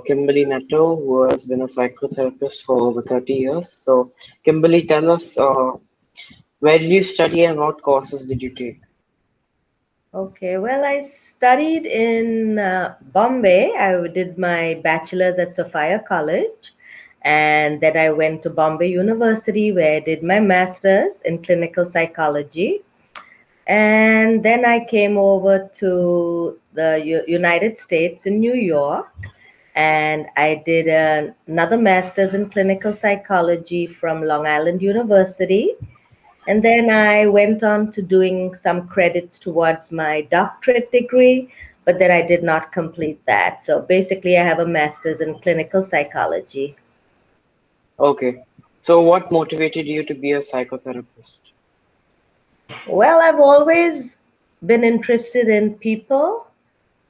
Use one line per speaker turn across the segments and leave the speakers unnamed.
Kimberly Netto, who has been a psychotherapist for over 30 years. So, Kimberly, tell us where did you study and what courses did you take?
Okay, well, I studied in Bombay. I did my bachelor's at Sophia College, and then I went to Bombay University where I did my master's in clinical psychology. And then I came over to the United States in New York, and I did another master's in clinical psychology from Long Island University. And then I went on to doing some credits towards my doctorate degree, but then I did not complete that. So basically, I have a master's in clinical psychology.
Okay. So, what motivated you to be a psychotherapist?
Well, I've always been interested in people,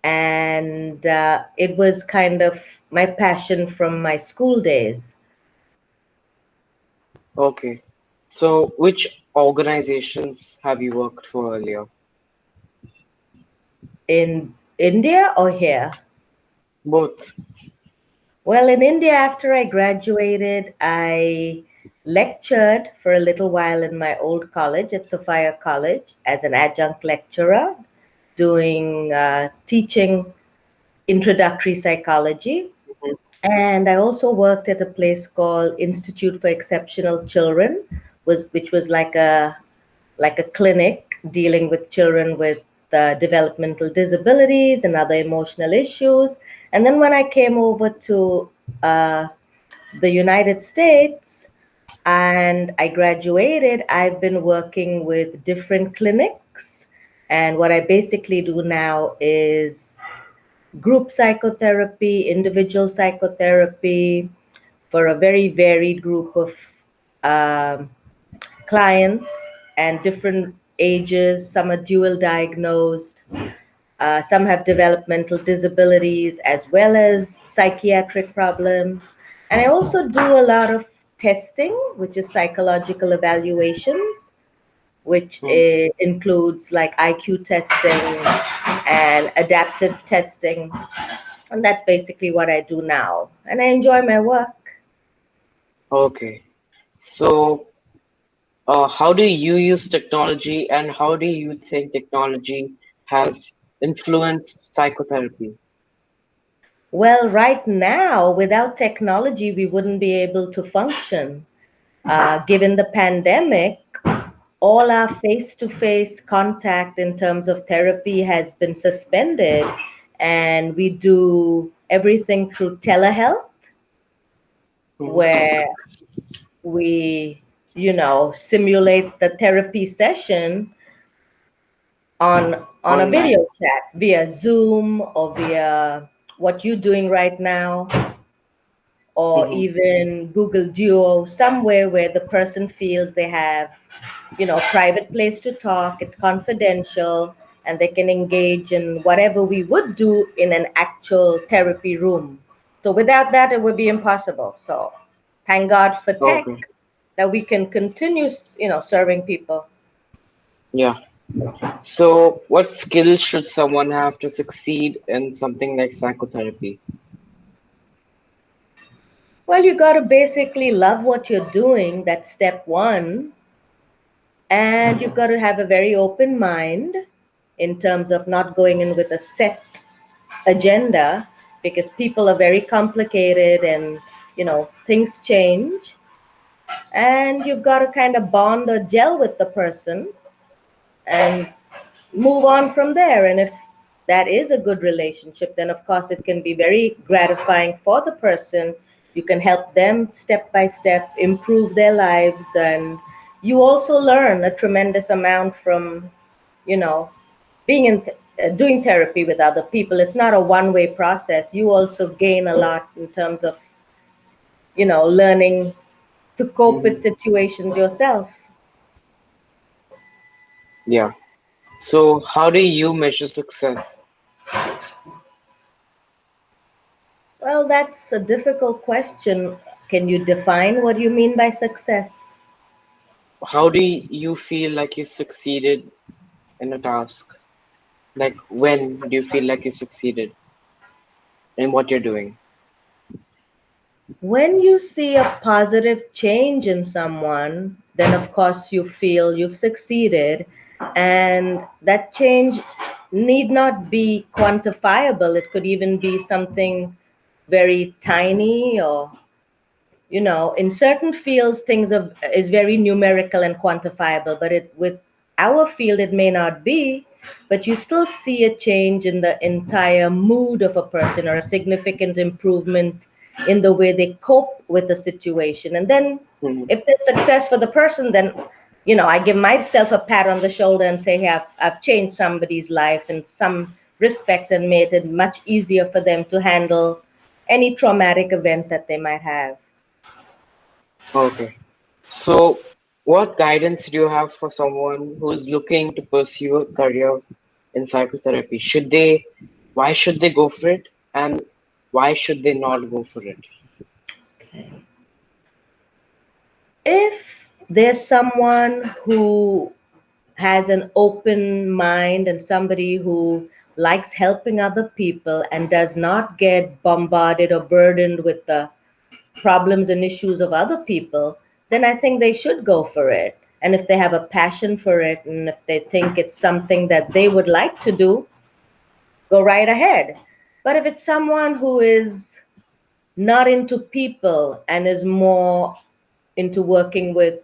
and it was kind of my passion from my school days.
Okay. So, which organizations have you worked for earlier?
In India or here?
Both.
Well, in India, after I graduated, I lectured for a little while in my old college at Sophia College as an adjunct lecturer, doing teaching introductory psychology. And I also worked at a place called Institute for Exceptional Children, which was like a clinic dealing with children with developmental disabilities and other emotional issues. And then when I came over to uh, the United States and I graduated, I've been working with different clinics. And what I basically do now is group psychotherapy, individual psychotherapy for a very varied group of um, clients and different ages. Some are dual diagnosed, some have developmental disabilities as well as psychiatric problems. And I also do a lot of testing, which is psychological evaluations, which
Hmm.
includes like IQ testing and adaptive testing. And that's basically what I do now. And I enjoy my work.
Okay. So, how do you use technology and how do you think technology has influenced psychotherapy?
Well, right now, without technology, we wouldn't be able to function. Given the pandemic, all our face to face contact in terms of therapy has been suspended, and we do everything through telehealth,
Mhm.
where we, simulate the therapy session on a
Online.
video chat via Zoom or via what you're doing right now, or
Hmm.
even Google Duo, somewhere where the person feels they have, private place to talk, it's confidential, and they can engage in whatever we would do in an actual therapy room. So without that, it would be impossible. So thank God for tech
Okay.
that we can continue, serving people.
Yeah. So, what skills should someone have to succeed in something like psychotherapy?
Well, you got to basically love what you're doing. That's step one. And you've got to have a very open mind in terms of not going in with a set agenda, because people are very complicated and things change, and you've got to kind of bond or gel with the person and move on from there. And if that is a good relationship, then of course it can be very gratifying for the person. You can help them step by step improve their lives, and you also learn a tremendous amount from you know being in doing therapy with other people. It's not a one-way process. You also gain a lot in terms of learning to cope with
Hmm.
situations yourself.
Yeah. So, how do you measure success?
Well, that's a difficult question. Can you define what you mean by success?
How do you feel like you succeeded in a task? Like, when do you feel like you succeeded? in what you're doing?
When you see a positive change in someone, then of course you feel you've succeeded, and that change need not be quantifiable. It could even be something very tiny, or in certain fields things is very numerical and quantifiable, but it with our field it may not be, but you still see a change in the entire mood of a person, or a significant improvement in the way they cope with the situation. And then
Mhm.
if there's success for the person, then I give myself a pat on the shoulder and say, hey, I've changed somebody's life in some respect and made it much easier for them to handle any traumatic event that they might have.
Okay. So, what guidance do you have for someone who is looking to pursue a career in psychotherapy? Why should they go for it, and why should they not go for it?
Okay. If there's someone who has an open mind and somebody who likes helping other people and does not get bombarded or burdened with the problems and issues of other people, then I think they should go for it. And if they have a passion for it, and if they think it's something that they would like to do, go right ahead. But if it's someone who is not into people and is more into working with,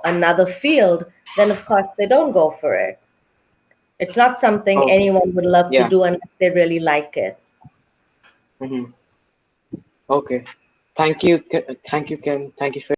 another field, then of course they don't go for it. It's not something
Okay.
anyone would love to
Yeah.
do unless they really like it.
Hmm. Okay. Thank you. Thank you, Kim. Thank you for